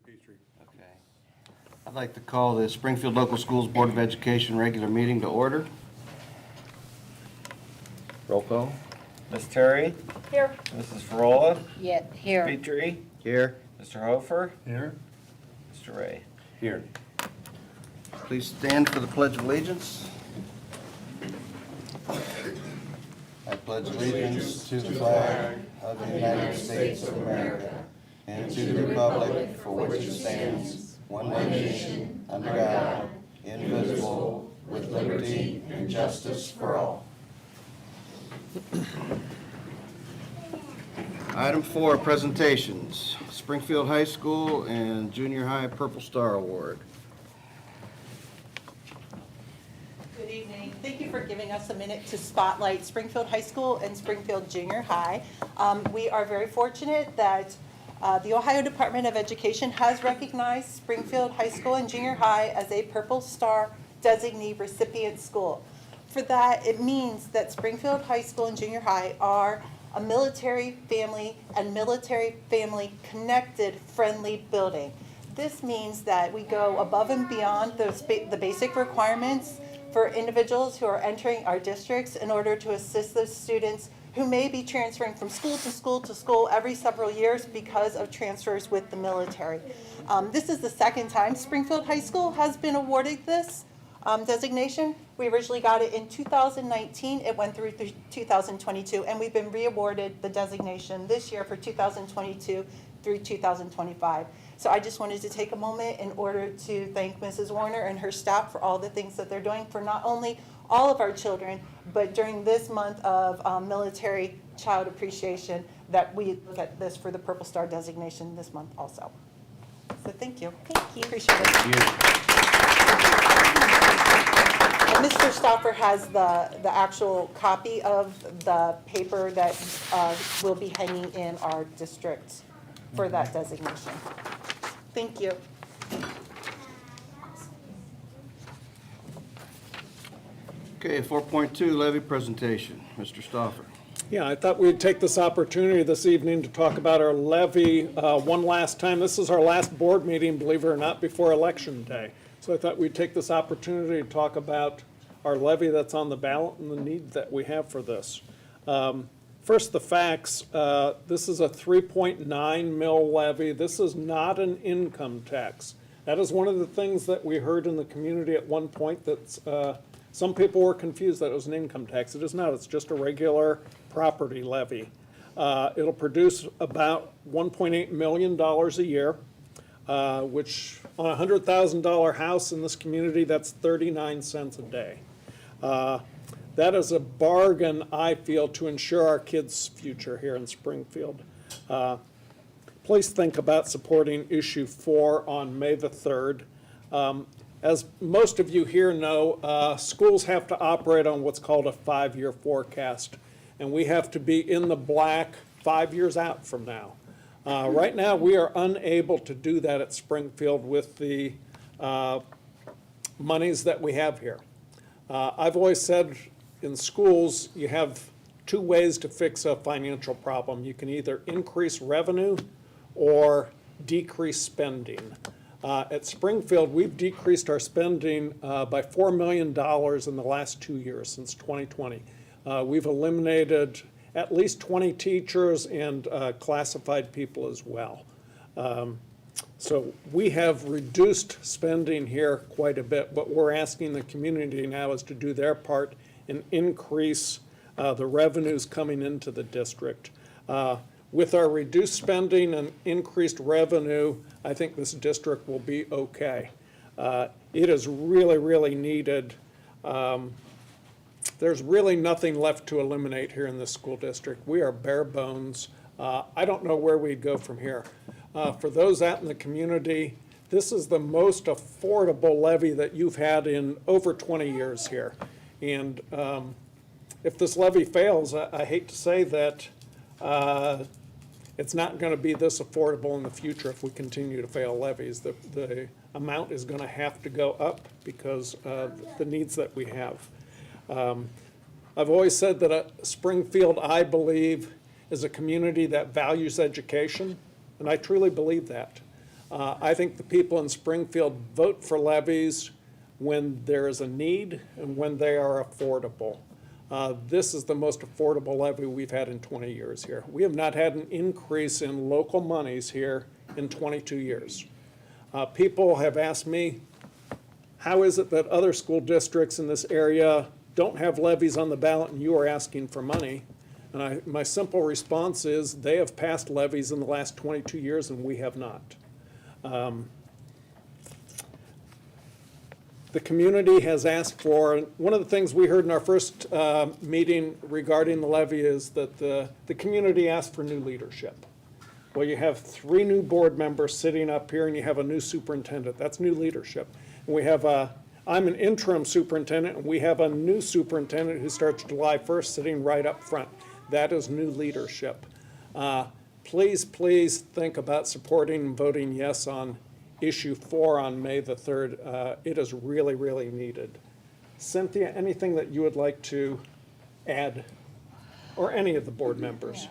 Okay. I'd like to call the Springfield Local Schools Board of Education regular meeting to order. Roll call. Ms. Terry? Here. Mrs. Farola? Yeah, here. Petrie? Here. Mr. Hofer? Here. Mr. Ray? Here. Please stand for the Pledge of Allegiance. I pledge allegiance to the flag of the United States of America and to the republic for which it stands, one nation, under God, indivisible, with liberty and justice for all. Item 4, presentations. Springfield High School and Junior High Purple Star Award. Good evening. Thank you for giving us a minute to spotlight Springfield High School and Springfield Junior High. We are very fortunate that the Ohio Department of Education has recognized Springfield High School and Junior High as a Purple Star designee recipient school. For that, it means that Springfield High School and Junior High are a military family and military family connected friendly building. This means that we go above and beyond the basic requirements for individuals who are entering our districts in order to assist those students who may be transferring from school to school to school every several years because of transfers with the military. This is the second time Springfield High School has been awarded this designation. We originally got it in 2019. It went through 2022, and we've been re-awarded the designation this year for 2022 through 2025. So I just wanted to take a moment in order to thank Mrs. Warner and her staff for all the things that they're doing for not only all of our children, but during this month of military child appreciation, that we look at this for the Purple Star designation this month also. So thank you. Thank you. Appreciate it. Thank you. And Mr. Stauffer has the actual copy of the paper that will be hanging in our district for that designation. Thank you. Okay, 4.2 levy presentation. Mr. Stauffer. Yeah, I thought we'd take this opportunity this evening to talk about our levy one last time. This is our last board meeting, believe it or not, before Election Day. So I thought we'd take this opportunity to talk about our levy that's on the ballot and the need that we have for this. First, the facts. This is a 3.9 mil levy. This is not an income tax. That is one of the things that we heard in the community at one point, that some people were confused that it was an income tax. It is not. It's just a regular property levy. It'll produce about $1.8 million a year, which on a $100,000 house in this community, that's 39 cents a day. That is a bargain, I feel, to ensure our kids' future here in Springfield. Please think about supporting issue 4 on May the 3rd. As most of you here know, schools have to operate on what's called a 5-year forecast, and we have to be in the black 5 years out from now. Right now, we are unable to do that at Springfield with the monies that we have here. I've always said in schools, you have 2 ways to fix a financial problem. You can either increase revenue or decrease spending. At Springfield, we've decreased our spending by $4 million in the last 2 years, since 2020. We've eliminated at least 20 teachers and classified people as well. So we have reduced spending here quite a bit. What we're asking the community now is to do their part and increase the revenues coming into the district. With our reduced spending and increased revenue, I think this district will be okay. It is really, really needed. There's really nothing left to eliminate here in this school district. We are bare bones. I don't know where we'd go from here. For those out in the community, this is the most affordable levy that you've had in over 20 years here. And if this levy fails, I hate to say that it's not going to be this affordable in the future if we continue to fail levies. The amount is going to have to go up because of the needs that we have. I've always said that Springfield, I believe, is a community that values education, and I truly believe that. I think the people in Springfield vote for levies when there is a need and when they are affordable. This is the most affordable levy we've had in 20 years here. We have not had an increase in local monies here in 22 years. People have asked me, how is it that other school districts in this area don't have levies on the ballot and you are asking for money? And my simple response is they have passed levies in the last 22 years and we have not. The community has asked for, one of the things we heard in our first meeting regarding the levy is that the community asked for new leadership. Well, you have 3 new board members sitting up here and you have a new superintendent. That's new leadership. And we have I'm an interim superintendent and we have a new superintendent who starts July 1st sitting right up front. That is new leadership. Please think about supporting and voting yes on issue 4 on May the 3rd. It is really, really needed. Cynthia, anything that you would like to add, or any of the board members?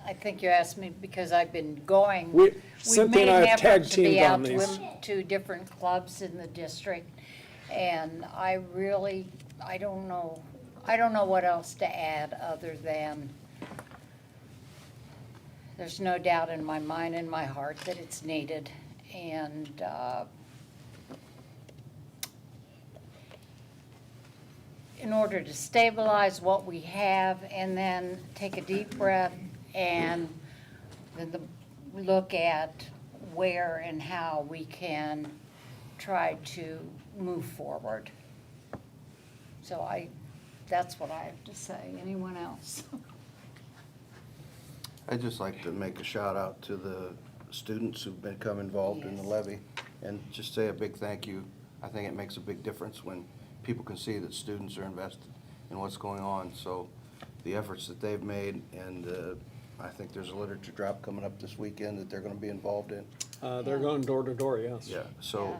I think you asked me because I've been going. We- We've Cynthia made and I an have tag effort to be teamed on out these. to different clubs in the district, and I don't know what else to add other than there's no doubt in my mind and my heart that it's needed, and in order to stabilize what we have and then take a deep breath and then look at where and how we can try to move forward. So that's what I have to say. Anyone else? I'd just like to make a shout out to the students who've become involved in the Yes. levy and just say a big thank you. I think it makes a big difference when people can see that students are invested in what's going on. So the efforts that they've made, and I think there's a literature drop coming up this weekend that they're going to be involved in. They're going door to door, yes. Yeah, so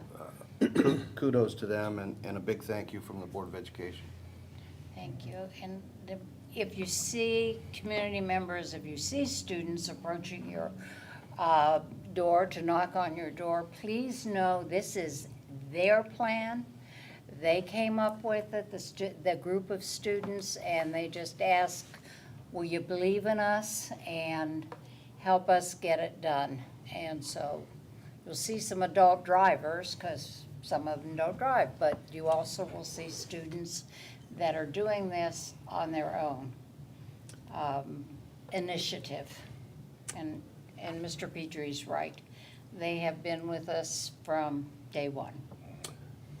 kudos to them and a big thank you from the Board of Education. Thank you. And if you see community members, if you see students approaching your door to knock on your door, please know this is their plan. They came up with it, the group of students, and they just ask, will you believe in us and help us get it done? And so you'll see some adult drivers, because some of them don't drive, but you also will see students that are doing this on their own initiative. And Mr. Petrie's right. They have been with us from day one.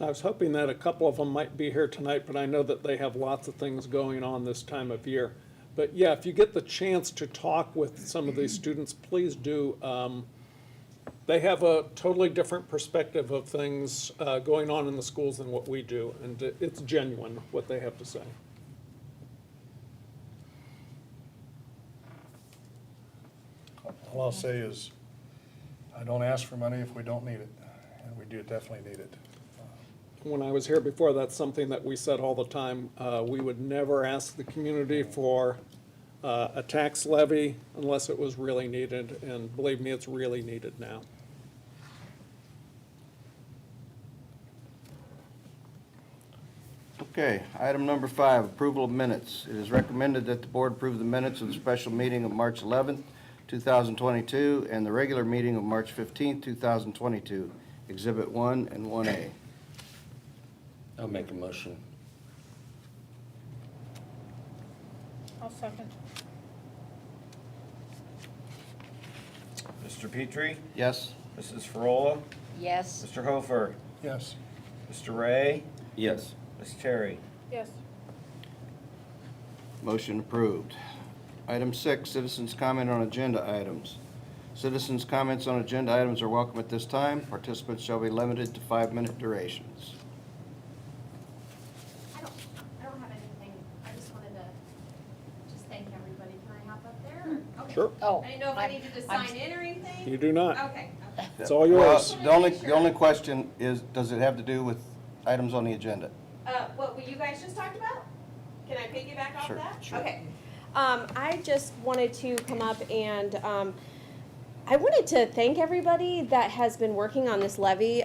I was hoping that a couple of them might be here tonight, but I know that they have lots of things going on this time of year. But yeah, if you get the chance to talk with some of these students, please do. They have a totally different perspective of things going on in the schools than what we do, and it's genuine what they have to say. All I'll say is, I don't ask for money if we don't need it, and we do definitely need it. When I was here before, that's something that we said all the time. We would never ask the community for a tax levy unless it was really needed, and believe me, it's really needed now. Okay, item number 5, approval of minutes. It is recommended that the board approve the minutes of the special meeting of March 11th, 2022, and the regular meeting of March 15th, 2022, Exhibit 1 and 1A. I'll make a motion. I'll second. Mr. Petrie, Yes? Mrs. Frola, Yes? Mr. Hofer, Yes, Mr. Ray, Yes. Ms. Terry. Yes. Motion approved. Item 6, citizens' comment on agenda items. Citizens' comments on agenda items are welcome at this time. Participants shall be limited to 5-minute durations. I don't have anything. I just wanted to just thank everybody. Can I hop up there? Okay. Sure. Oh. I didn't know if I needed to I'm- sign in or anything. You do not. Okay, okay. It's all yours. Well, the only question is, does it have to do with items on the agenda? What you guys just talked about? Can I piggyback off Sure, that? sure. Okay. I just wanted to come up and, I wanted to thank everybody that has been working on this levy.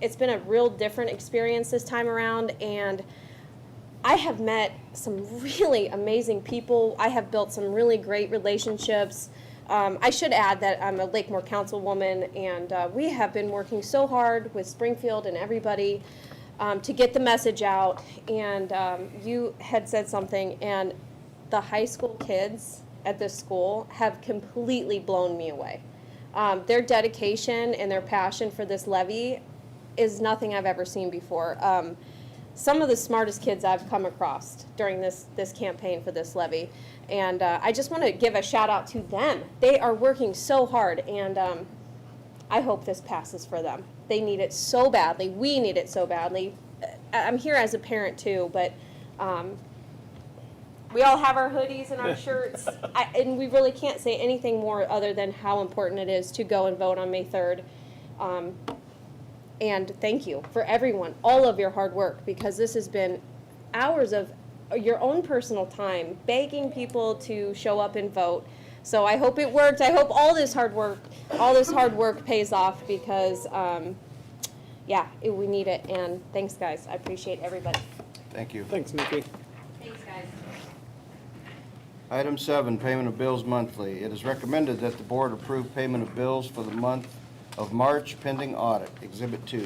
It's been a real different experience this time around, and I have met some really amazing people. I have built some really great relationships. I should add that I'm a Lakemoor councilwoman, and we have been working so hard with Springfield and everybody to get the message out. And you had said something, and the high school kids at this school have completely blown me away. Their dedication and their passion for this levy is nothing I've ever seen before. Some of the smartest kids I've come across during this campaign for this levy. And I just want to give a shout out to them. They are working so hard, and I hope this passes for them. They need it so badly. We need it so badly. I'm here as a parent too, but we all have our hoodies and our shirts, and we really can't say anything more other than how important it is to go and vote on May 3rd. And thank you for everyone, all of your hard work, because this has been hours of your own personal time begging people to show up and vote. So I hope it worked. I hope all this hard work pays off, because we need it. And thanks, guys. I appreciate everybody. Thank you. Thanks, Nikki. Thanks, guys. Item 7, payment of bills monthly. It is recommended that the board approve payment of bills for the month of March pending audit, Exhibit 2.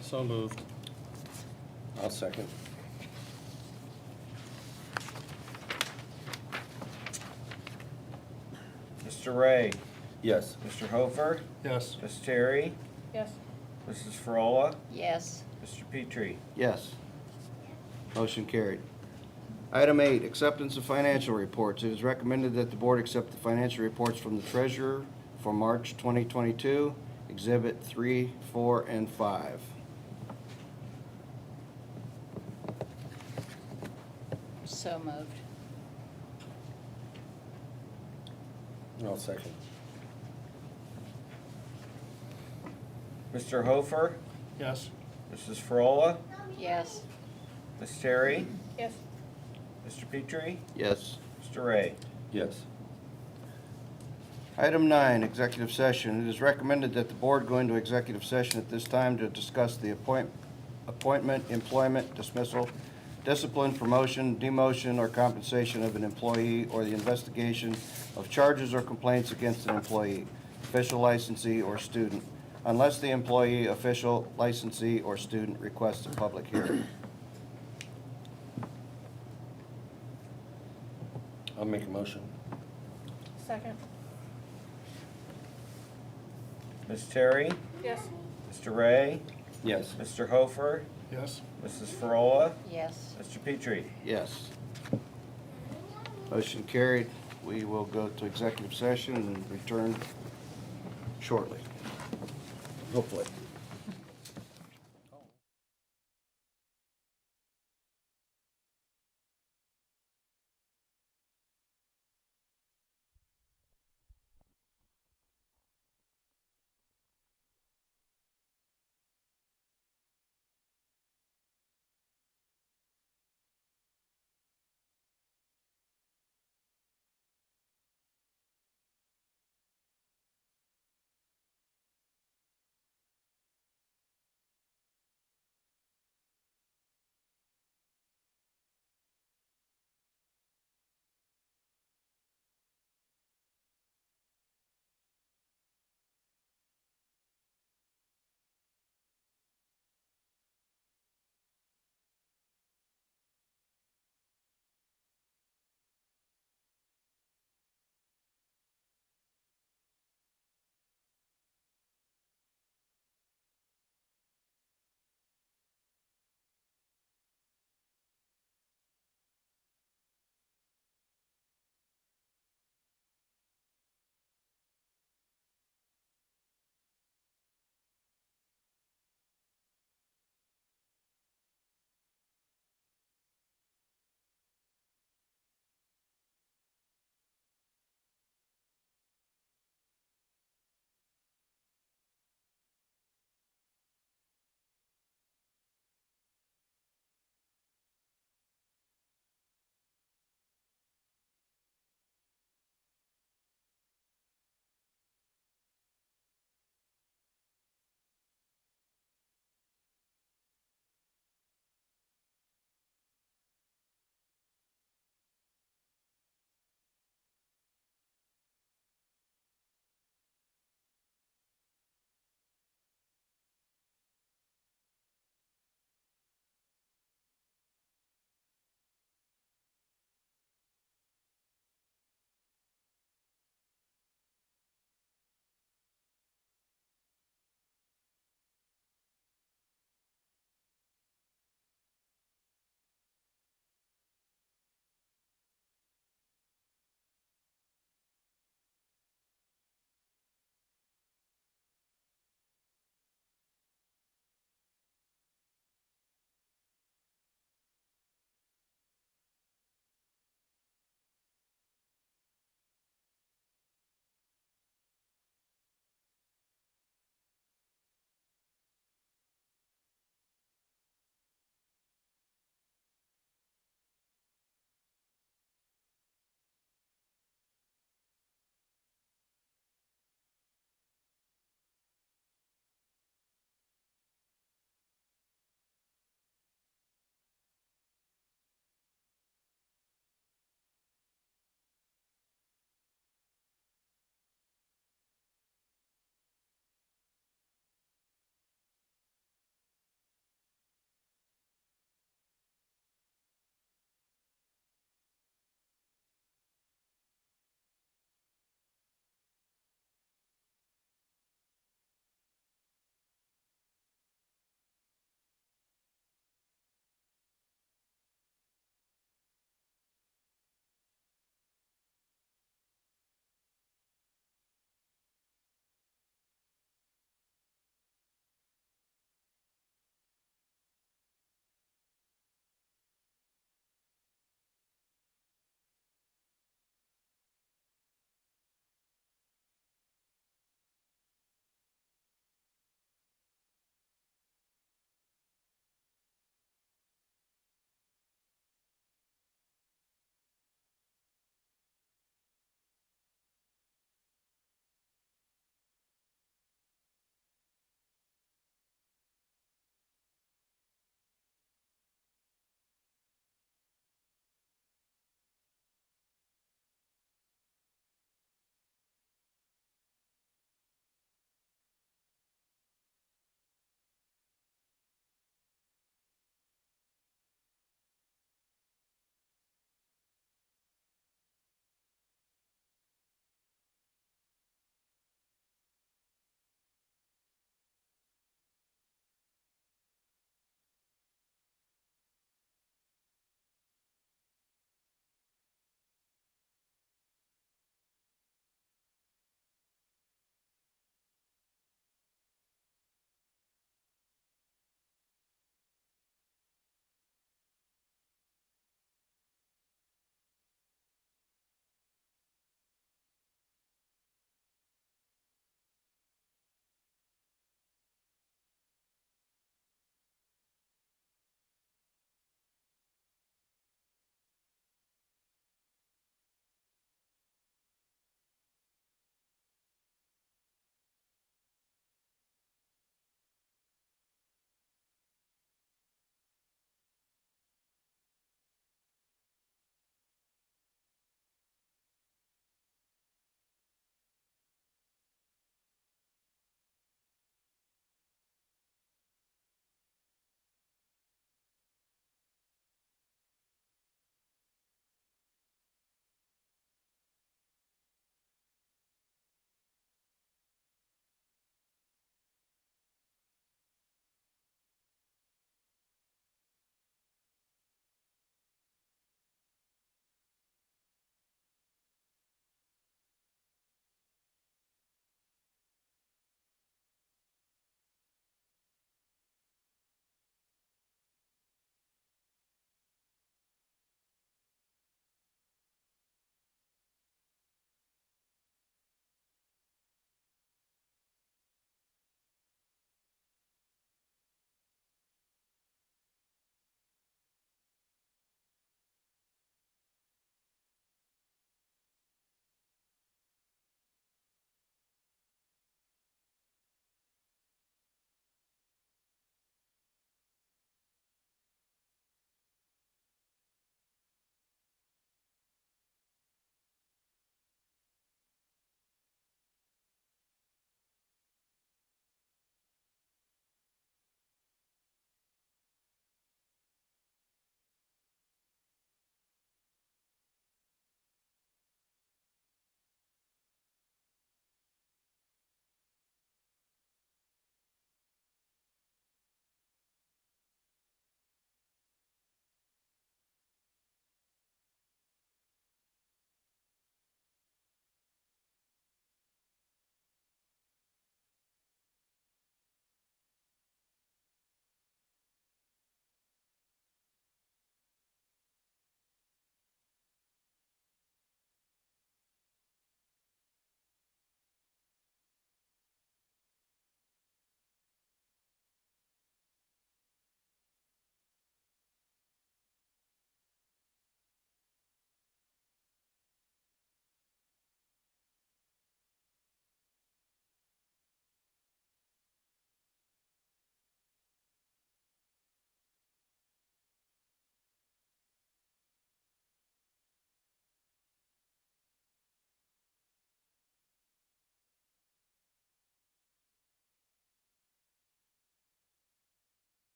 So moved. I'll second. Mr. Ray, Yes. Mr. Hofer, Yes. Ms. Terry, Yes. Mrs. Frola, Yes. Mr. Petrie. Yes. Motion carried. Item 8, acceptance of financial reports. It is recommended that the board accept the financial reports from the treasurer for March 2022, Exhibit 3, 4, and 5. So moved. I'll second. Mr. Hofer, Yes. Mrs. Frola, Yes. Ms. Terry, Yes. Mr. Petrie, Yes. Mr. Ray. Yes. Item 9, executive session. It is recommended that the board go into executive session at this time to discuss the appointment, employment, dismissal, discipline, promotion, demotion, or compensation of an employee, or the investigation of charges or complaints against an employee, official licensee, or student, unless the employee, official, licensee, or student requests a public hearing. I'll make a motion. Second. Ms. Terry, Yes. Mr. Ray, Yes. Mr. Hofer, Yes. Mrs. Frola, Yes. Mr. Petrie. Yes. Motion carried. We will go to executive session and return shortly, hopefully.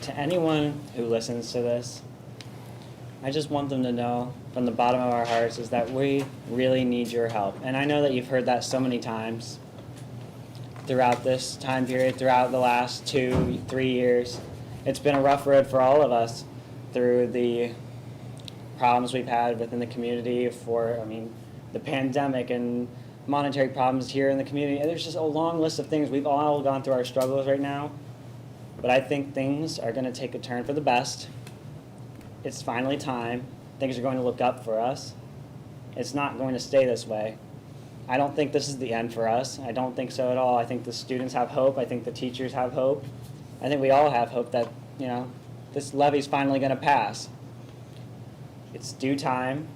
to anyone who listens to this, I just want them to know from the bottom of our hearts is that we really need your help. And I know that you've heard that so many times throughout this time period, throughout the last 2-3 years. It's been a rough road for all of us through the problems we've had within the community the pandemic and monetary problems here in the community. And there's just a long list of things. We've all gone through our struggles right now. But I think things are going to take a turn for the best. It's finally time. Things are going to look up for us. It's not going to stay this way. I don't think this is the end for us. I don't think so at all. I think the students have hope. I think the teachers have hope. I think we all have hope that, this levy's finally going to pass. It's due time,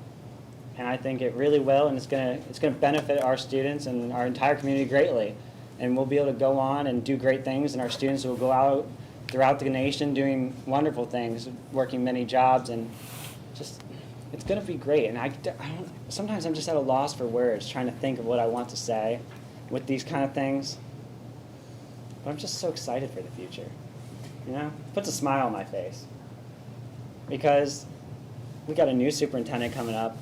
and I think it really will, and it's going to benefit our students and our entire community greatly. And we'll be able to go on and do great things, and our students will go out throughout the nation doing wonderful things, working many jobs, and just, it's going to be great. And sometimes I'm just at a loss for words, trying to think of what I want to say with these kind of things. But I'm just so excited for the future, Puts a smile on my face. Because we got a new superintendent coming up.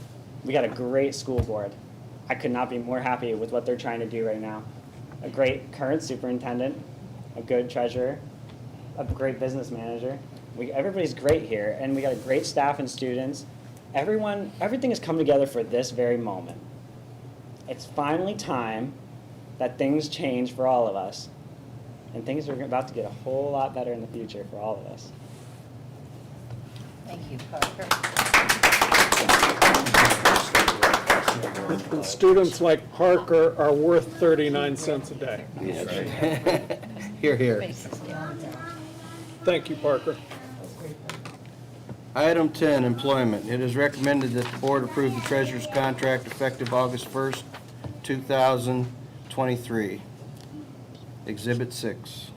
We got a great school board. I could not be more happy with what they're trying to do right now. A great current superintendent, a good treasurer, a great business manager. Everybody's great here, and we got a great staff and students. Everything has come together for this very moment. It's finally time that things change for all of us, and things are about to get a whole lot better in the future for all of us. Thank you, Parker. And students like Parker are worth 39 cents a day. Here, here. Thank you, Parker. Item 10, employment. It is recommended that the board approve the treasurer's contract effective August 1st, 2023. Exhibit 6.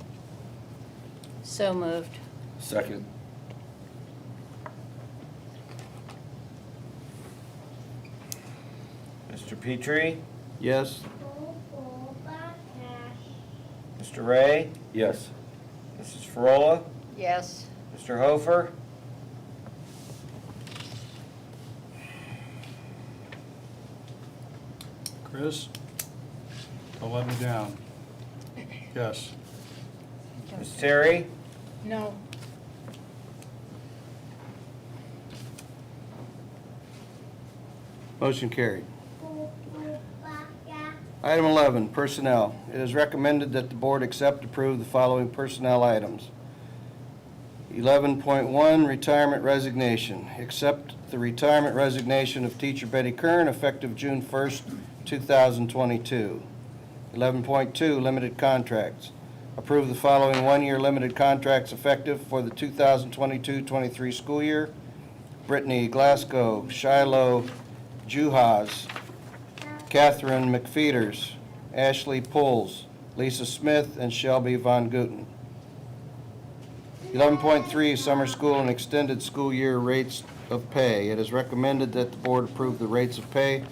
So moved. Second. Mr. Petrie, Yes? Mr. Ray, Yes. Mrs. Frola, Yes. Mr. Hofer, Chris, don't let me down. Yes. Ms. Terry, No. Motion carried. Item 11, personnel. It is recommended that the board accept and approve the following personnel items. 11.1, retirement resignation. Accept the retirement resignation of teacher Betty Kern effective June 1st, 2022. 11.2, limited contracts. Approve the following one-year limited contracts effective for the 2022-23 school year. Brittany Glasgow, Shiloh Juhas, Catherine McFeeters, Ashley Pulls, Lisa Smith, and Shelby Von Guten. 11.3, summer school and extended school year rates of pay. It is recommended that the board approve the rates of pay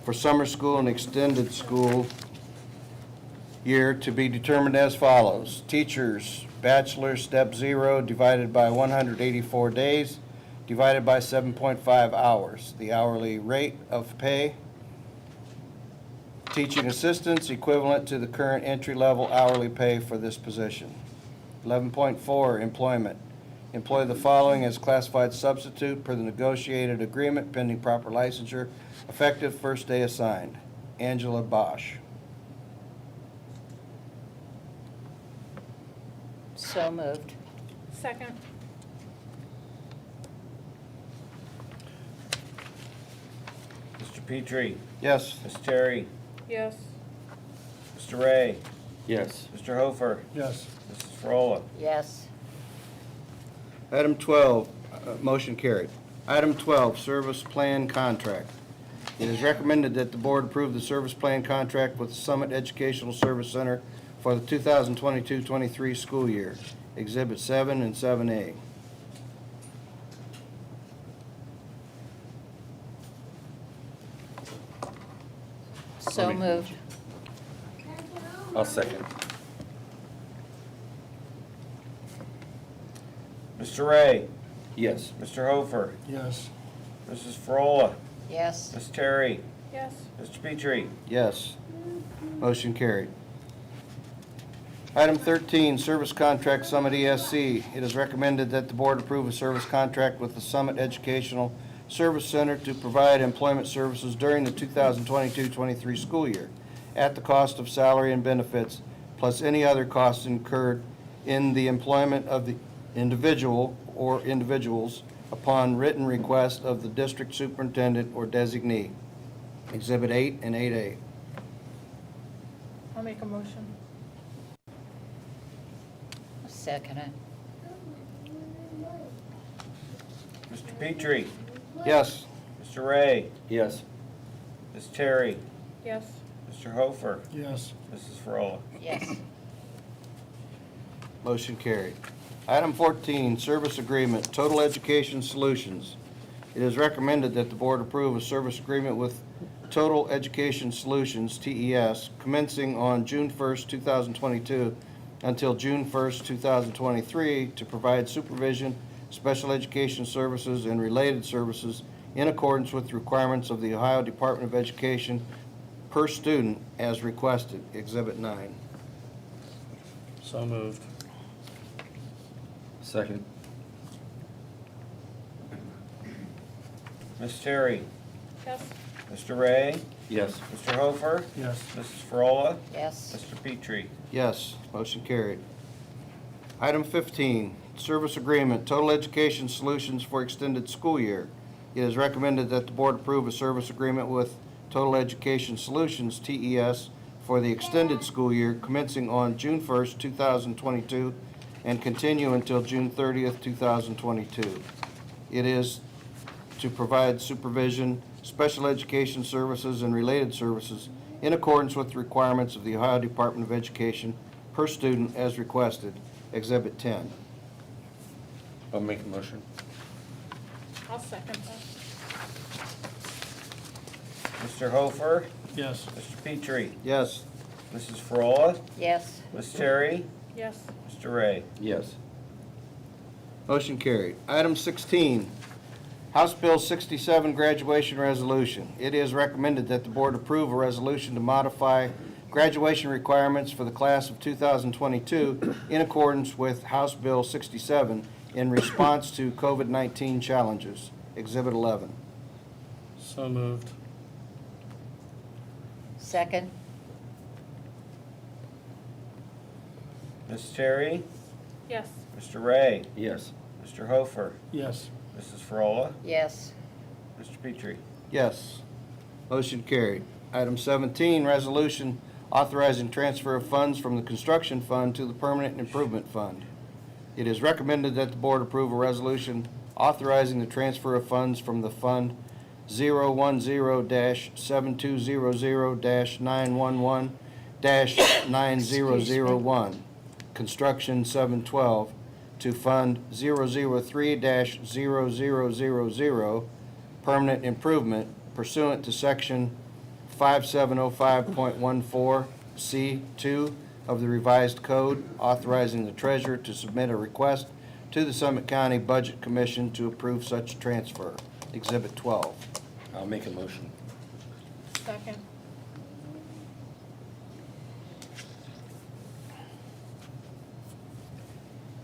for summer school and extended school year to be determined as follows. Teachers, bachelor, step 0, divided by 184 days, divided by 7.5 hours. The hourly rate of pay. Teaching assistants, equivalent to the current entry-level hourly pay for this position. 11.4, employment. Employ the following as classified substitute per the negotiated agreement pending proper licensure, effective first day assigned. Angela Bosch. So moved. Second. Mr. Petrie, Yes? Ms. Terry, Yes. Mr. Ray, Yes. Mr. Hofer, Yes. Mrs. Frola. Yes. Item 12, motion carried. Item 12, service plan contract. It is recommended that the board approve the service plan contract with Summit Educational Service Center for the 2022-23 school year. Exhibit 7 and 7A. So moved. I'll second. Mr. Ray, Yes. Mr. Hofer, Yes. Mrs. Frola, Yes. Ms. Terry, Yes. Mr. Petrie. Yes. Motion carried. Item 13, Service Contract Summit ESC. It is recommended that the board approve a service contract with the Summit Educational Service Center to provide employment services during the 2022-23 school year at the cost of salary and benefits, plus any other costs incurred in the employment of the individual or individuals upon written request of the district superintendent or designee. Exhibit 8 and 8A. I'll make a motion. Second it. Mr. Petrie, Yes. Mr. Ray, Yes. Ms. Terry, Yes. Mr. Hofer, Yes. Mrs. Frola. Yes. Motion carried. Item 14, Service Agreement, Total Education Solutions. It is recommended that the board approve a service agreement with Total Education Solutions, TES, commencing on June 1st, 2022 until June 1st, 2023, to provide supervision, special education services, and related services in accordance with the requirements of the Ohio Department of Education per student as requested. Exhibit 9. So moved. Second. Ms. Terry, Yes. Mr. Ray, Yes. Mr. Hofer, Yes. Mrs. Frola, Yes. Mr. Petrie. Yes, motion carried. Item 15, Service Agreement, Total Education Solutions for Extended School Year. It is recommended that the board approve a service agreement with Total Education Solutions, TES, for the extended school year commencing on June 1st, 2022, and continue until June 30th, 2022. It is to provide supervision, special education services, and related services in accordance with the requirements of the Ohio Department of Education per student as requested. Exhibit 10. I'll make a motion. I'll second that. Mr. Hofer, Yes. Mr. Petrie, Yes. Mrs. Frola, Yes. Ms. Terry, Yes. Mr. Ray. Yes. Motion carried. Item 16, House Bill 67 Graduation Resolution. It is recommended that the board approve a resolution to modify graduation requirements for the class of 2022 in accordance with House Bill 67 in response to COVID-19 challenges. Exhibit 11. So moved. Second. Ms. Terry, Yes. Mr. Ray, Yes. Mr. Hofer, Yes. Mrs. Frola, Yes. Mr. Petrie. Yes. Motion carried. Item 17, resolution authorizing transfer of funds from the construction fund to the permanent improvement fund. It is recommended that the board approve a resolution authorizing the transfer of funds from the fund 010-7200-911-9001, construction 712, to fund 003-0000, permanent improvement pursuant to section 5705.14C2 of the revised code, authorizing the treasurer to submit a request to the Summit County Budget Commission to approve such transfer. Exhibit 12. I'll make a motion. Second.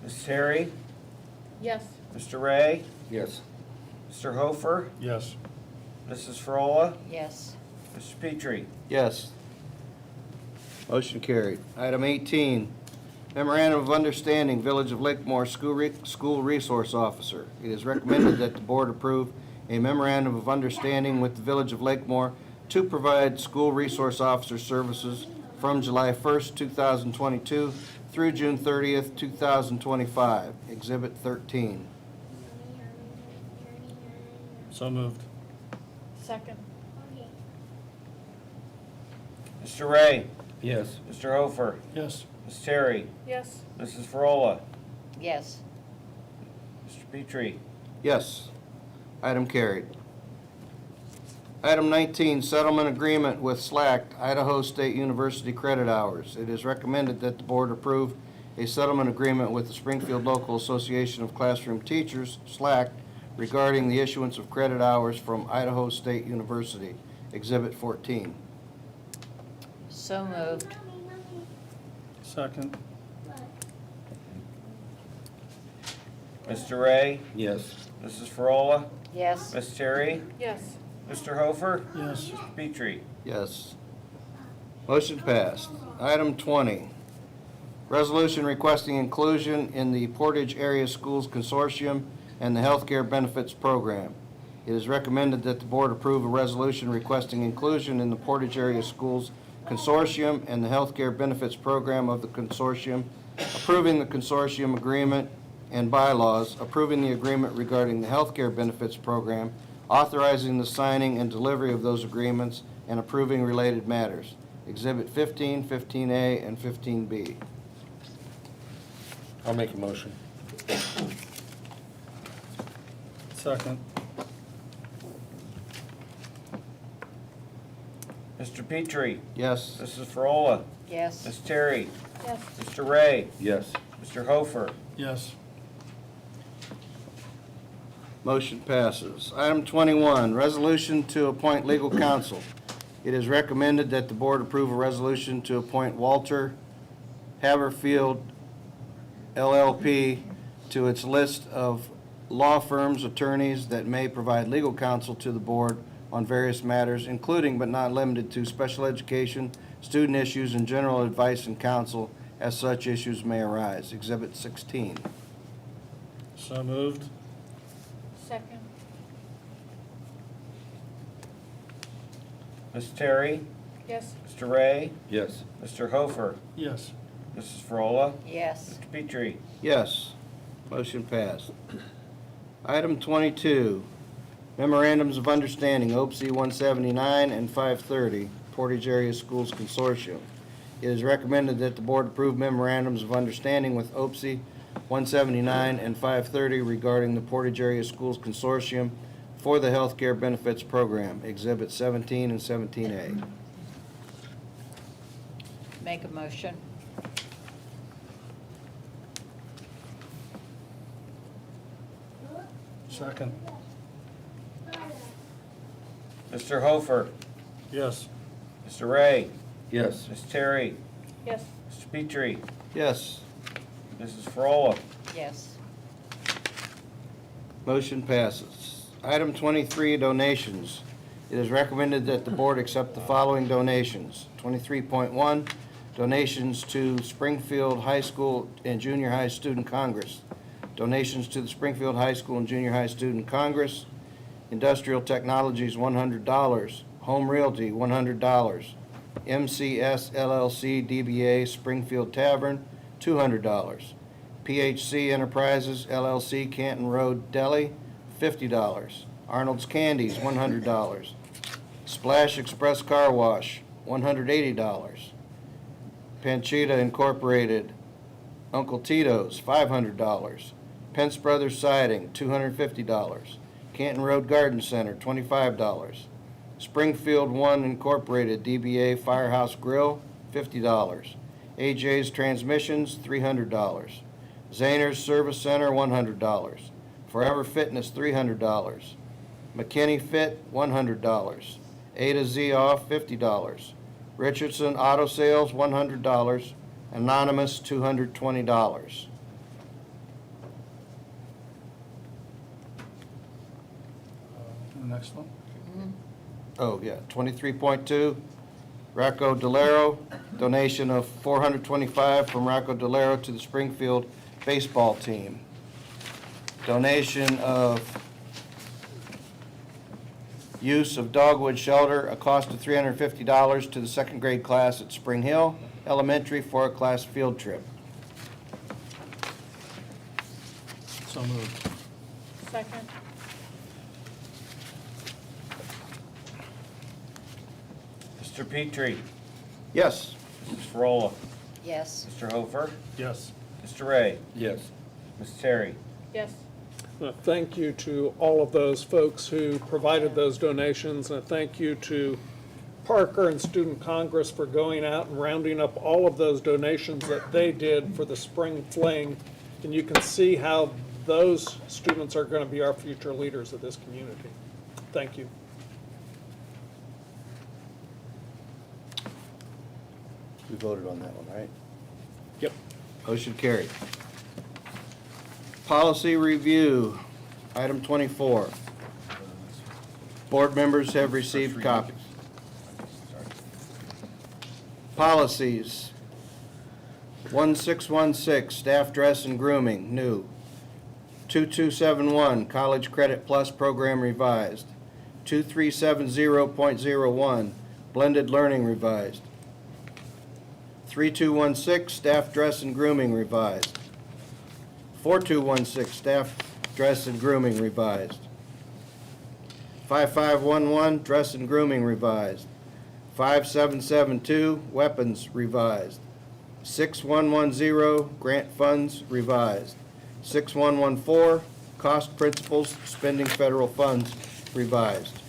Ms. Terry, Yes. Mr. Ray, Yes. Mr. Hofer, Yes. Mrs. Frola, Yes. Mr. Petrie. Yes. Motion carried. Item 18, Memorandum of Understanding, Village of Lakemoor School Resource Officer. It is recommended that the board approve a memorandum of understanding with the Village of Lakemoor to provide school resource officer services from July 1st, 2022 through June 30th, 2025. Exhibit 13. So moved. Second. Mr. Ray, Yes. Mr. Hofer, Yes. Ms. Terry, Yes. Mrs. Frola, Yes. Mr. Petrie. Yes. Item carried. Item 19, settlement agreement with SLAC, Idaho State University credit hours. It is recommended that the board approve a settlement agreement with the Springfield Local Association of Classroom Teachers, SLAC, regarding the issuance of credit hours from Idaho State University, Exhibit 14. So moved. Second. Mr. Ray, Yes. Mrs. Frola, Yes. Miss Terry, Yes. Mr. Hofer, Yes. Mr. Petrie. Yes. Motion passed. Item 20, resolution requesting inclusion in the Portage Area Schools Consortium and the Healthcare Benefits Program. It is recommended that the board approve a resolution requesting inclusion in the Portage Area Schools Consortium and the Healthcare Benefits Program of the consortium, approving the consortium agreement and bylaws, approving the agreement regarding the Healthcare Benefits Program, authorizing the signing and delivery of those agreements, and approving related matters. Exhibit 15, 15A, and 15B. I'll make a motion. Second. Mr. Petrie, Yes. Mrs. Frola, Yes. Miss Terry, Yes. Mr. Ray, Yes. Mr. Hofer. Yes. Motion passes. Item 21, resolution to appoint legal counsel. It is recommended that the board approve a resolution to appoint Walter Haverfield LLP to its list of law firms, attorneys that may provide legal counsel to the board on various matters, including but not limited to special education, student issues, and general advice and counsel as such issues may arise. Exhibit 16. So moved. Second. Miss Terry, Yes. Mr. Ray, Yes. Mr. Hofer, Yes. Mrs. Frola, Yes. Mr. Petrie. Yes. Motion passed. Item 22, memorandums of understanding, OPC 179 and 530, Portage Area Schools Consortium. It is recommended that the board approve memorandums of understanding with OPC 179 and 530 regarding the Portage Area Schools Consortium for the Healthcare Benefits Program, Exhibit 17 and 17A. Make a motion. Second. Mr. Hofer, Yes. Mr. Ray, Yes. Miss Terry, Yes. Mr. Petrie, Yes. Mrs. Frola. Yes. Motion passes. Item 23, donations. It is recommended that the board accept the following donations. 23.1, donations to Springfield High School and Junior High Student Congress. Donations to the Springfield High School and Junior High Student Congress. Industrial Technologies, $100. Home Realty, $100. MCS LLC DBA Springfield Tavern, $200. PHC Enterprises LLC Canton Road Deli, $50. Arnold's Candies, $100. Splash Express Car Wash, $180. Panchita Incorporated, Uncle Tito's, $500. Pence Brothers Siding, $250. Canton Road Garden Center, $25. Springfield One Incorporated DBA Firehouse Grill, $50. AJ's Transmissions, $300. Zahner's Service Center, $100. Forever Fitness, $300. McKinney Fit, $100. A to Z Off, $50. Richardson Auto Sales, $100. Anonymous, $220. The next one. Oh, yeah, 23.2, Rocco Delero, donation of $425 from Rocco Delero to the Springfield baseball team. Donation of use of Dogwood Shelter, a cost of $350 to the second grade class at Spring Hill Elementary for a class field trip. So moved. Second. Mr. Petrie, Yes. Mrs. Frola, Yes. Mr. Hofer, Yes. Mr. Ray, Yes. Miss Terry. Yes. Thank you to all of those folks who provided those donations, and a thank you to Parker and Student Congress for going out and rounding up all of those donations that they did for the spring fling. And you can see how those students are going to be our future leaders of this community. Thank you. We voted on that one, right? Yep. Motion carried. Policy review, item 24. Board members have received copies. Policies, 1616, staff dress and grooming, new. 2271, college credit plus program revised. 2370.01, blended learning revised. 3216, staff dress and grooming revised. 4216, staff dress and grooming revised. 5511, dress and grooming revised. 5772, weapons revised. 6110, grant funds revised. 6114, cost principles, spending federal funds revised.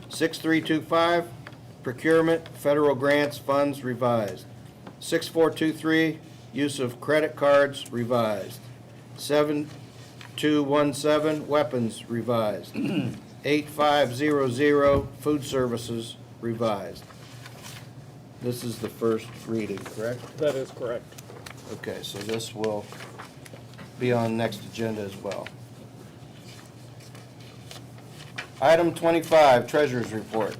6325, procurement, federal grants, funds revised. 6423, use of credit cards revised. 7217, weapons revised. 8500, food services revised. This is the first reading, correct? That is correct. Okay, so this will be on next agenda as well. Item 25, Treasurer's Report.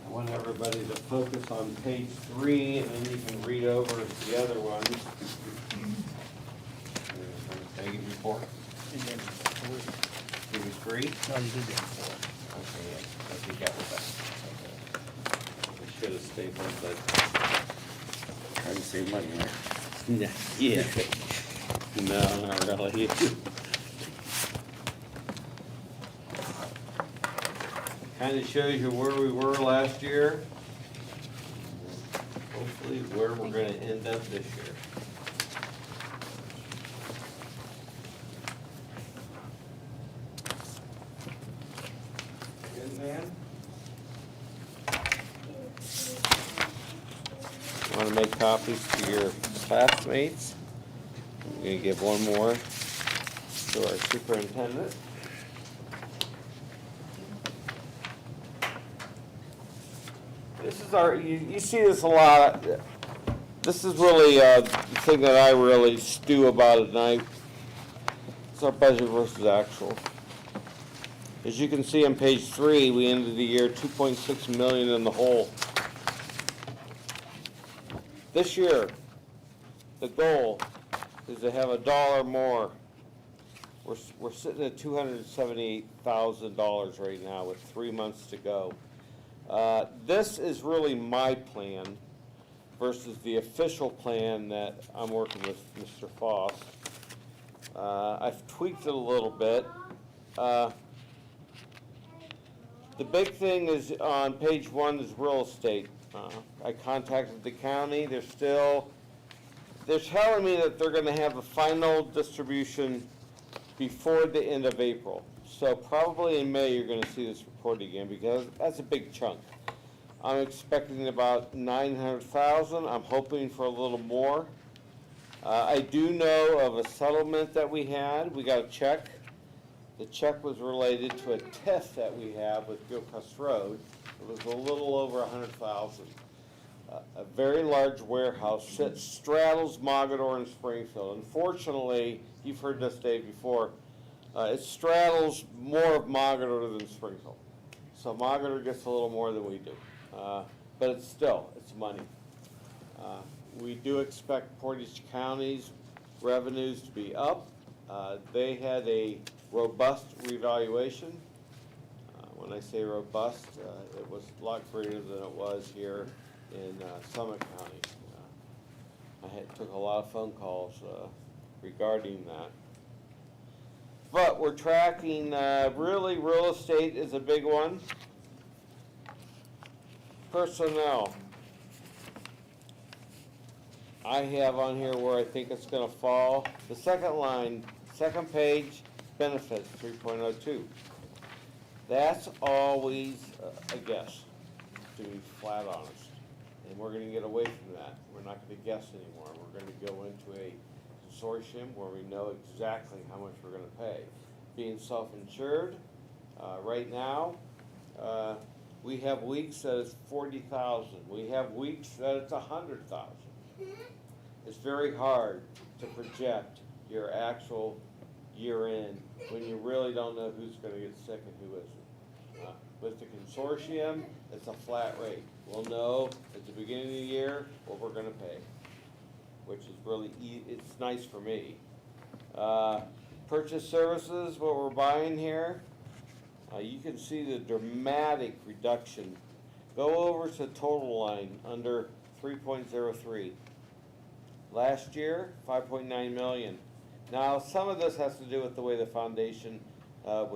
I want everybody to focus on page 3, and then you can read over the other ones. Can I give you 4? Give you 3? No, you did get 4. Okay, yeah, I think that was that. Okay. I should have stapled, but. Trying to save money, right? Yeah. No, not really. Kind of shows you where we were last year. Hopefully where we're gonna end up this year. Good, man? Want to make copies to your classmates? I'm gonna give one more to our superintendent. This is our, you see this a lot. This is really the thing that I really stew about at night. It's our budget versus actual. As you can see on page 3, we ended the year 2.6 million in the hole. This year, the goal is to have $1 more. We're sitting at $278,000 right now with 3 months to go. This is really my plan versus the official plan that I'm working with Mr. Foss. I've tweaked it a little bit. The big thing is on page 1 is real estate. I contacted the county. They're telling me that they're going to have a final distribution before the end of April. So probably in May you're going to see this report again because that's a big chunk. I'm expecting about 900,000. I'm hoping for a little more. I do know of a settlement that we had. We got a check. The check was related to a TIF that we have with Gilchrist Road. It was a little over 100,000. A very large warehouse that straddles Mogador and Springfield. Unfortunately, you've heard this, Dave, before. It straddles more of Mogador than Springfield. So Mogador gets a little more than we do. But it's money. We do expect Portage County's revenues to be up. They had a robust revaluation. When I say robust, it was a lot greater than it was here in Summit County. I took a lot of phone calls regarding that. But we're tracking, really real estate is a big one. Personnel. I have on here where I think it's gonna fall. The second line, second page, benefits, 3.02. That's always a guess, to be flat honest. And we're gonna get away from that. We're not gonna guess anymore. We're gonna go into a consortium where we know exactly how much we're gonna pay. Being self-insured, right now, we have weeks that it's 40,000. We have weeks that it's 100,000. It's very hard to project your actual year end when you really don't know who's gonna get sick and who isn't. With the consortium, it's a flat rate. We'll know at the beginning of the year what we're gonna pay, which is really, it's nice for me. Purchase services, what we're buying here, you can see the dramatic reduction. Go over to total line under 3.03. Last year, 5.9 million. Now, some of this has to do with the way the foundation it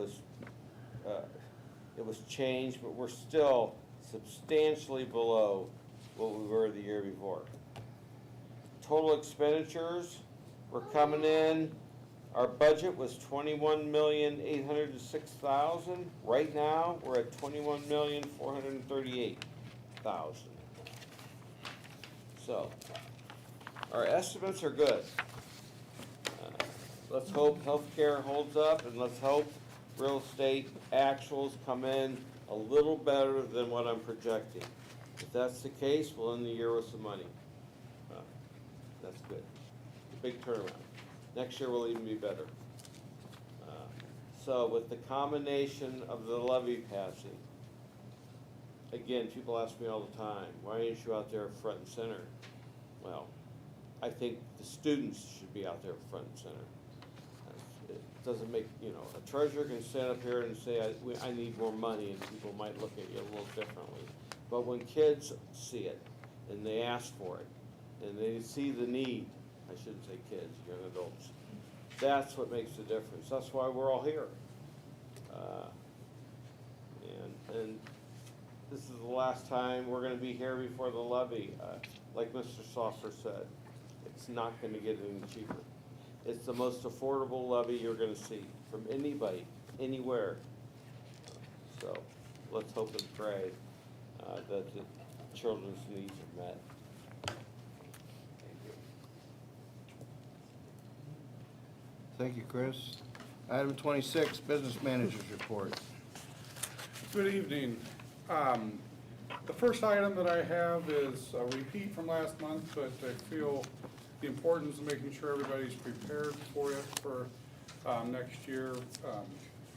was changed, but we're still substantially below what we were the year before. Total expenditures, we're coming in, our budget was 21,806,000. Right now, we're at 21,438,000. So, our estimates are good. Let's hope healthcare holds up, and let's hope real estate actuals come in a little better than what I'm projecting. If that's the case, we'll end the year with some money. That's good. Big turnaround. Next year will even be better. So with the combination of the levy passing, again, people ask me all the time, why aren't you out there front and center? Well, I think the students should be out there front and center. It doesn't make, a treasurer can stand up here and say, I need more money, and people might look at you a little differently. But when kids see it, and they ask for it, and they see the need, I shouldn't say kids, young adults, that's what makes the difference. That's why we're all here. And this is the last time we're gonna be here before the levy. Like Mr. Soffer said, it's not gonna get any cheaper. It's the most affordable levy you're gonna see from anybody, anywhere. So let's hope and pray that the children's needs are met. Thank you, Chris. Item 26, Business Managers Report. Good evening. The first item that I have is a repeat from last month, but I feel the importance of making sure everybody's prepared for it for next year.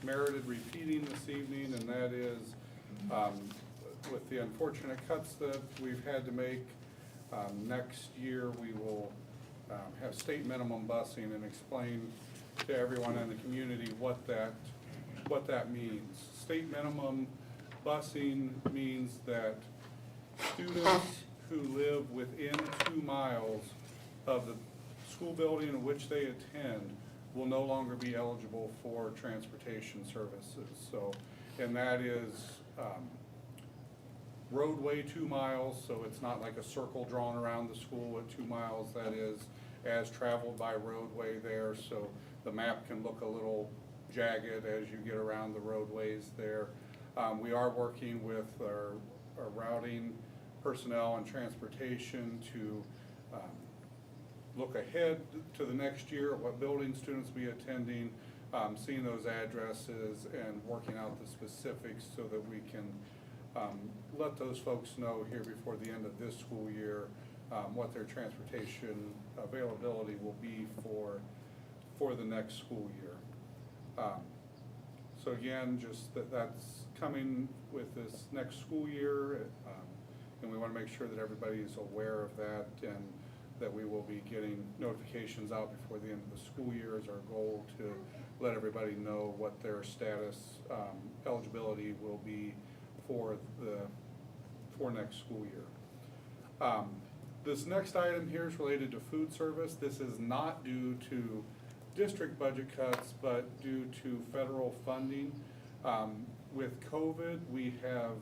Merited repeating this evening, and that is with the unfortunate cuts that we've had to make, next year we will have state minimum busing and explain to everyone in the community what that means. State minimum busing means that students who live within 2 miles of the school building in which they attend will no longer be eligible for transportation services. So, and that is roadway 2 miles, so it's not like a circle drawn around the school at 2 miles. That is as traveled by roadway there, so the map can look a little jagged as you get around the roadways there. We are working with our routing personnel and transportation to look ahead to the next year at what building students will be attending, seeing those addresses and working out the specifics so that we can let those folks know here before the end of this school year what their transportation availability will be for the next school year. So again, just that's coming with this next school year, and we want to make sure that everybody is aware of that, and that we will be getting notifications out before the end of the school year is our goal, to let everybody know what their status eligibility will be for next school year. This next item here is related to food service. This is not due to district budget cuts, but due to federal funding. With COVID, we have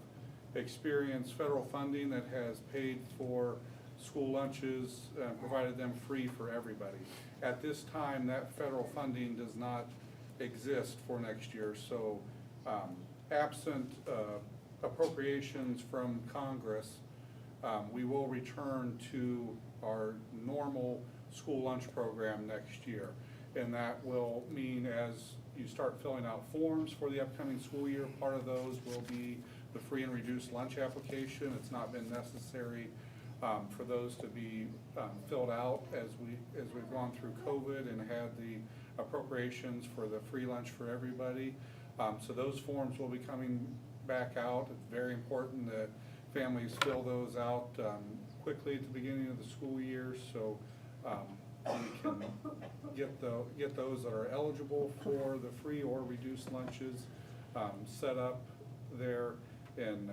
experienced federal funding that has paid for school lunches, provided them free for everybody. At this time, that federal funding does not exist for next year, so absent appropriations from Congress, we will return to our normal school lunch program next year. And that will mean as you start filling out forms for the upcoming school year, part of those will be the free and reduced lunch application. It's not been necessary for those to be filled out as we've gone through COVID and had the appropriations for the free lunch for everybody. So those forms will be coming back out. It's very important that families fill those out quickly at the beginning of the school year, so we can get those that are eligible for the free or reduced lunches set up there and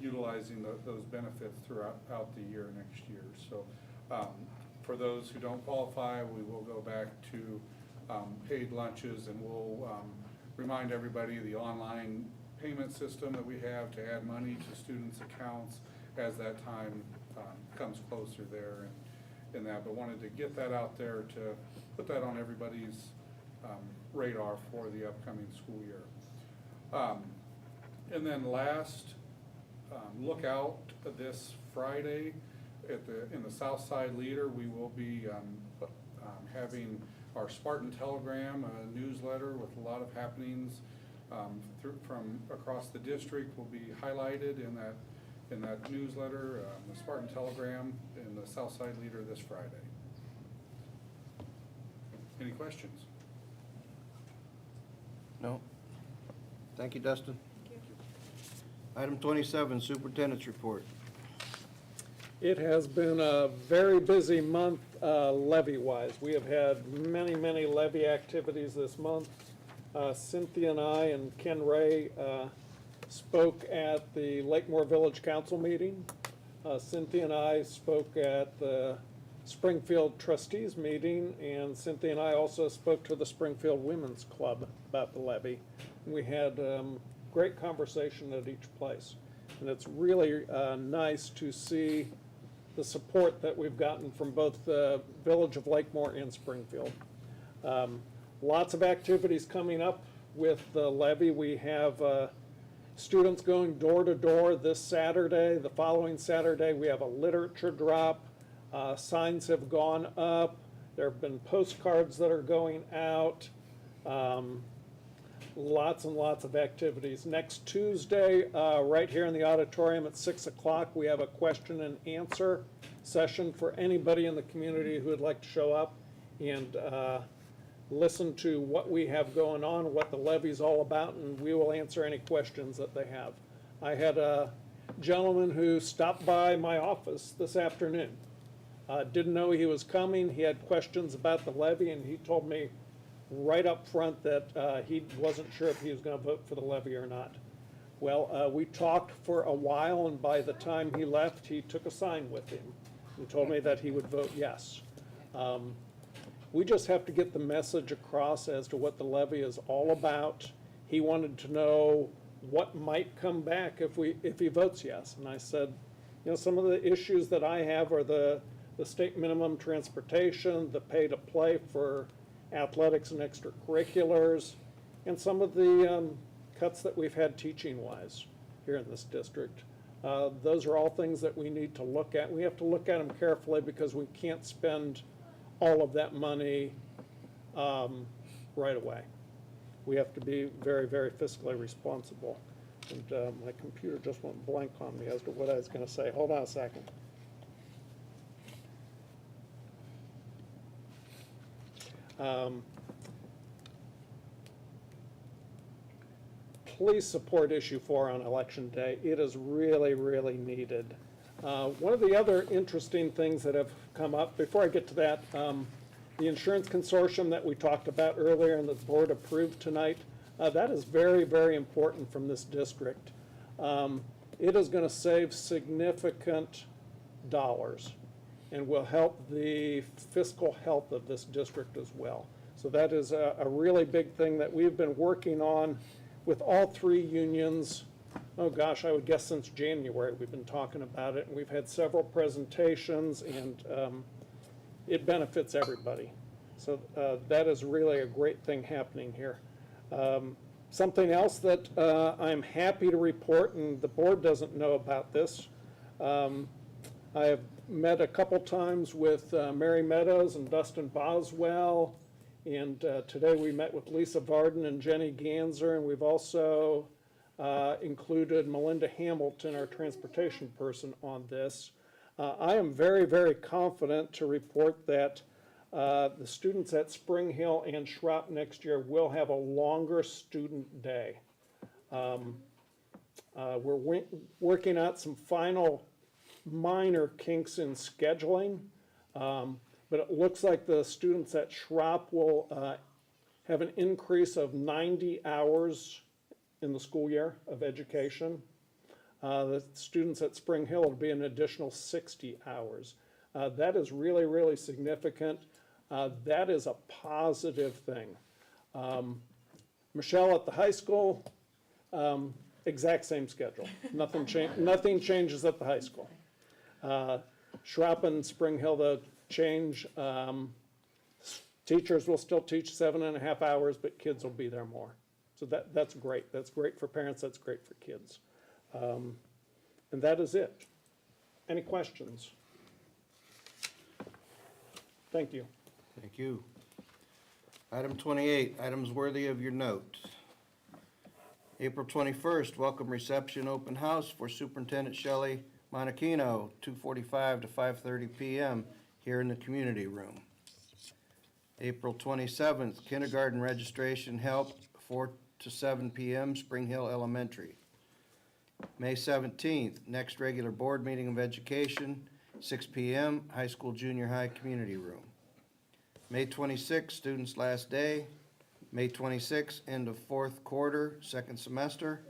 utilizing those benefits throughout the year next year. So for those who don't qualify, we will go back to paid lunches, and we'll remind everybody of the online payment system that we have to add money to students' accounts as that time comes closer there and that. But wanted to get that out there to put that on everybody's radar for the upcoming school year. And then last, look out this Friday in the South Side Leader. We will be having our Spartan Telegram, a newsletter with a lot of happenings from across the district will be highlighted in that newsletter, the Spartan Telegram and the South Side Leader this Friday. Any questions? No? Thank you, Dustin. Item 27, Superintendent's Report. It has been a very busy month levy-wise. We have had many, many levy activities this month. Cynthia and I and Ken Ray spoke at the Lakemoor Village Council meeting. Cynthia and I spoke at the Springfield Trustees meeting, and Cynthia and I also spoke to the Springfield Women's Club about the levy. And we had great conversation at each place. And it's really nice to see the support that we've gotten from both the Village of Lakemoor and Springfield. Lots of activities coming up with the levy. We have students going door to door this Saturday. The following Saturday, we have a literature drop. Signs have gone up. There have been postcards that are going out. Lots and lots of activities. Next Tuesday, right here in the auditorium at 6 o'clock, we have a question and answer session for anybody in the community who would like to show up and listen to what we have going on, what the levy's all about, and we will answer any questions that they have. I had a gentleman who stopped by my office this afternoon. Didn't know he was coming. He had questions about the levy, and he told me right up front that he wasn't sure if he was going to vote for the levy or not. Well, we talked for a while, and by the time he left, he took a sign with him and told me that he would vote yes. We just have to get the message across as to what the levy is all about. He wanted to know what might come back if he votes yes. And I said, you know, some of the issues that I have are the state minimum transportation, the pay to play for athletics and extracurriculars, and some of the cuts that we've had teaching-wise here in this district. Those are all things that we need to look at. We have to look at them carefully because we can't spend all of that money right away. We have to be very, very fiscally responsible. And my computer just went blank on me as to what I was going to say. Hold on a second. Please support issue 4 on election day. It is really, really needed. One of the other interesting things that have come up, before I get to that, the insurance consortium that we talked about earlier and the board approved tonight, that is very, very important from this district. It is going to save significant dollars and will help the fiscal health of this district as well. So that is a really big thing that we've been working on with all 3 unions oh gosh, I would guess since January, we've been talking about it, and we've had several presentations, and it benefits everybody. So that is really a great thing happening here. Something else that I'm happy to report, and the board doesn't know about this, I have met a couple times with Mary Meadows and Dustin Boswell, and today we met with Lisa Varden and Jenny Ganser, and we've also included Melinda Hamilton, our transportation person, on this. I am very, very confident to report that the students at Spring Hill and Schropp next year will have a longer student day. We're working out some final minor kinks in scheduling, but it looks like the students at Schropp will have an increase of 90 hours in the school year of education. The students at Spring Hill will be an additional 60 hours. That is really, really significant. That is a positive thing. Michelle at the high school, exact same schedule. Nothing changes at the high school. Schropp and Spring Hill, the change, teachers will still teach 7.5 hours, but kids will be there more. So that's great. That's great for parents. That's great for kids. And that is it. Any questions? Thank you. Thank you. Item 28, items worthy of your note. April 21st, welcome reception open house for Superintendent Shelley Monachino, 2:45 to 5:30 p.m. here in the community room. April 27th, kindergarten registration help, 4 to 7 p.m., Spring Hill Elementary. May 17th, next regular board meeting of education, 6 p.m., high school, junior high community room. May 26th, students' last day. May 26th, end of fourth quarter, second semester.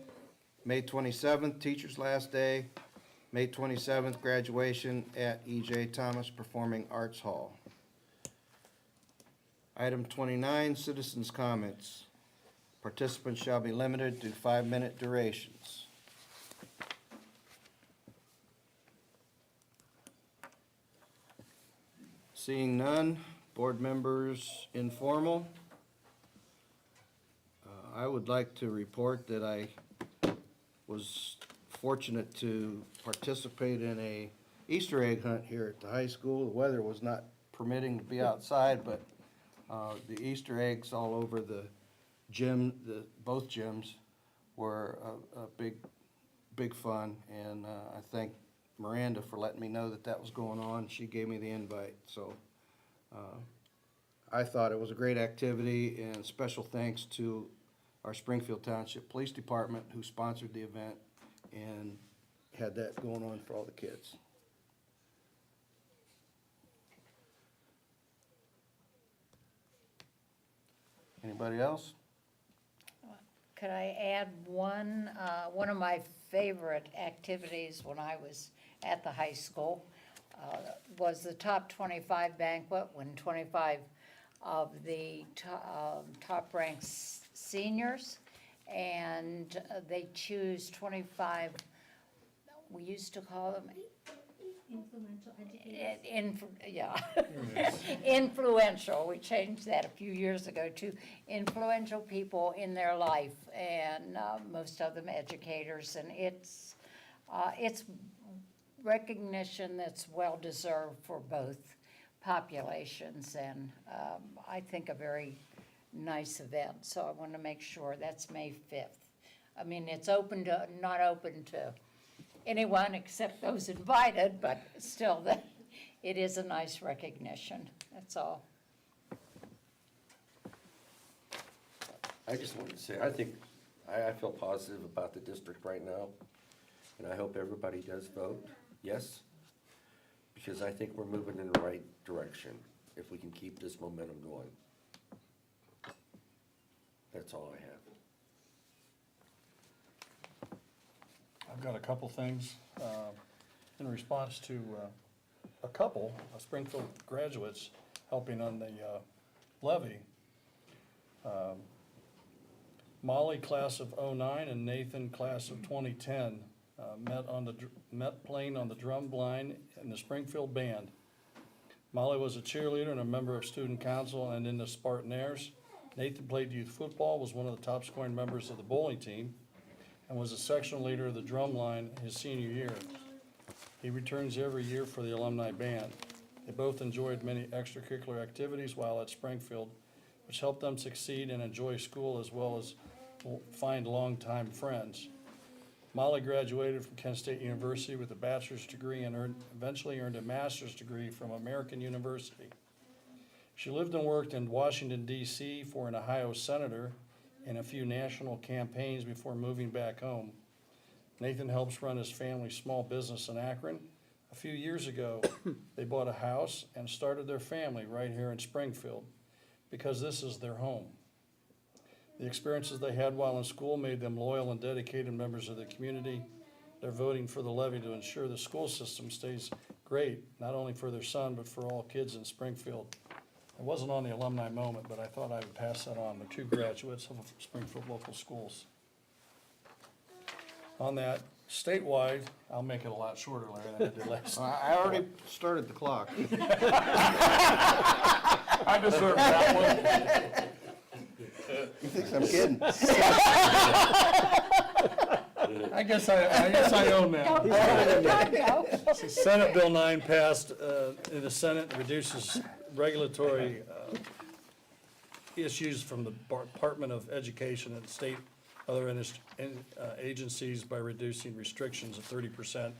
May 27th, teachers' last day. May 27th, graduation at E.J. Thomas Performing Arts Hall. Item 29, citizens' comments. Participants shall be limited to 5-minute durations. Seeing none, board members informal. I would like to report that I was fortunate to participate in a Easter egg hunt here at the high school. The weather was not permitting to be outside, but the Easter eggs all over the gym, both gyms, were a big fun, and I thank Miranda for letting me know that that was going on. She gave me the invite, so I thought it was a great activity, and special thanks to our Springfield Township Police Department who sponsored the event and had that going on for all the kids. Anybody else? Could I add one of my favorite activities when I was at the high school was the top 25 banquet, when 25 of the top-ranked seniors, and they choose 25, we used to call them Influential educators. Influential. We changed that a few years ago to influential people in their life, and most of them educators, and it's recognition that's well-deserved for both populations, and I think a very nice event. So I want to make sure that's May 5th. I mean, it's not open to anyone except those invited, but still, it is a nice recognition. That's all. I just wanted to say, I feel positive about the district right now, and I hope everybody does vote yes, because I think we're moving in the right direction if we can keep this momentum going. That's all I have. I've got a couple things in response to a couple of Springfield graduates helping on the levy. Molly, class of '09, and Nathan, class of 2010, met playing on the drum line in the Springfield band. Molly was a cheerleader and a member of student council and in the Spartanaires. Nathan played youth football, was one of the top scoring members of the bowling team, and was a sectional leader of the drum line his senior year. He returns every year for the alumni band. They both enjoyed many extracurricular activities while at Springfield, which helped them succeed and enjoy school as well as find longtime friends. Molly graduated from Kent State University with a bachelor's degree and eventually earned a master's degree from American University. She lived and worked in Washington, D.C. for an Ohio senator and a few national campaigns before moving back home. Nathan helps run his family's small business in Akron. A few years ago, they bought a house and started their family right here in Springfield because this is their home. The experiences they had while in school made them loyal and dedicated members of the community. They're voting for the levy to ensure the school system stays great, not only for their son, but for all kids in Springfield. It wasn't on the alumni moment, but I thought I would pass that on. The two graduates of Springfield local schools. On that, statewide, I'll make it a lot shorter, Larry, than I did last. I already started the clock. I deserve that one. You think I'm kidding? I guess I own that. Senate Bill 9 passed in the Senate, reduces regulatory issues from the Department of Education and state other agencies by reducing restrictions of 30%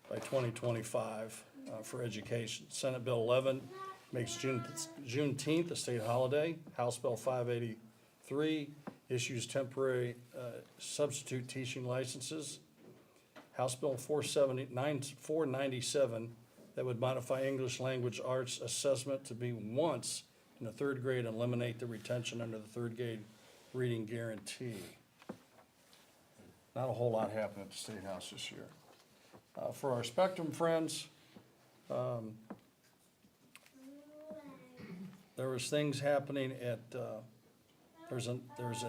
by 2025 for education. Senate Bill 11 makes Juneteenth a state holiday. House Bill 583 issues temporary substitute teaching licenses. House Bill 497 that would modify English language arts assessment to be once in the third grade and eliminate the retention under the third grade reading guarantee. Not a whole lot happened at the State House this year. For our Spectrum friends, there was things happening at, there's a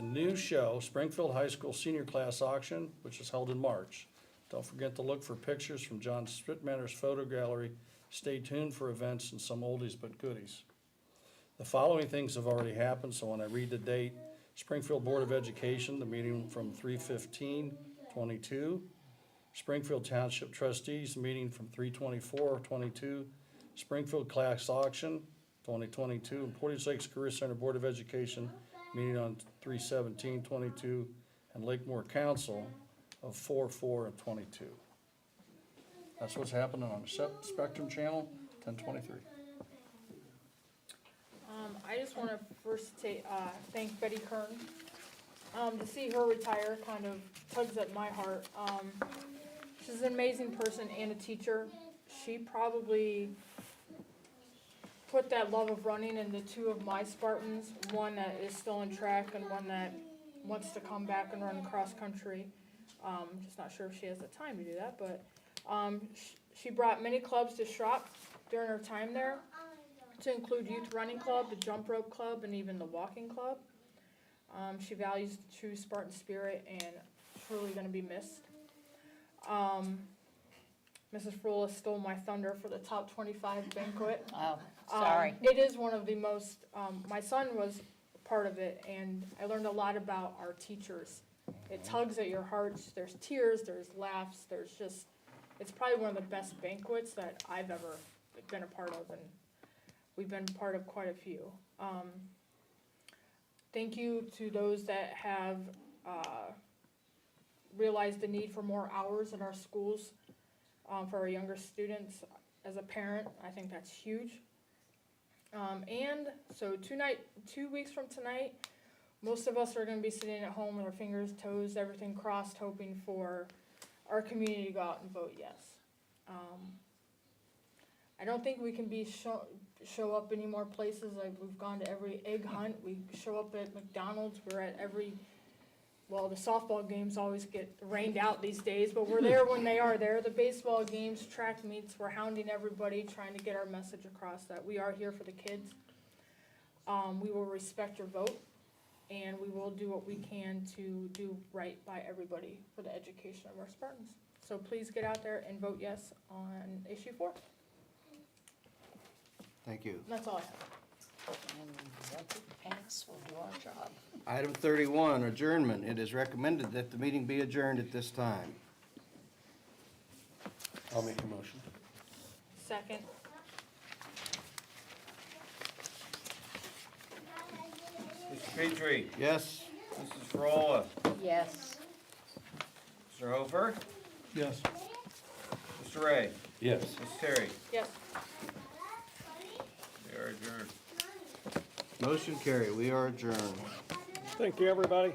new show, Springfield High School Senior Class Auction, which is held in March. Don't forget to look for pictures from John Spitmaner's photo gallery. Stay tuned for events and some oldies but goodies. The following things have already happened, so when I read the date, Springfield Board of Education, the meeting from 3/15/22. Springfield Township Trustees, meeting from 3/24/22. Springfield Class Auction, 2022. And Portage Lakes Career Center Board of Education, meeting on 3/17/22. And Lakemoor Council of 4/4/22. That's what's happening on the Spectrum Channel, 1023. I just want to first thank Betty Kern. To see her retire kind of tugs at my heart. She's an amazing person and a teacher. She probably put that love of running into two of my Spartans, one that is still in track and one that wants to come back and run cross country. Just not sure if she has the time to do that, but she brought many clubs to Schropp during her time there, to include Youth Running Club, the Jump Rope Club, and even the Walking Club. She values the true Spartan spirit and truly going to be missed. Mrs. Frola stole my thunder for the top 25 banquet. Oh, sorry. It is one of the most, my son was part of it, and I learned a lot about our teachers. It tugs at your hearts. There's tears, there's laughs, there's just, it's probably one of the best banquets that I've ever been a part of, and we've been part of quite a few. Thank you to those that have realized the need for more hours in our schools for our younger students. As a parent, I think that's huge. And so 2 weeks from tonight, most of us are going to be sitting at home with our fingers, toes, everything crossed, hoping for our community to go out and vote yes. I don't think we can show up any more places. Like, we've gone to every egg hunt. We show up at McDonald's. We're at every, well, the softball games always get rained out these days, but we're there when they are there. The baseball games, track meets, we're hounding everybody, trying to get our message across that we are here for the kids. We will respect your vote. and we will do what we can to do right by everybody for the education of our Spartans. So please get out there and vote yes on issue 4. Thank you. And that's all I have. And Deputy Pants will do our job. Item 31, adjournment. It is recommended that the meeting be adjourned at this time. I'll make a motion. Second. Mr. Petrie, Yes? Mrs. Frola, Yes. Mr. Hofer, Yes. Mr. Ray, Yes. Ms. Terry. Yes. We are adjourned. Motion carried. We are adjourned. Thank you, everybody.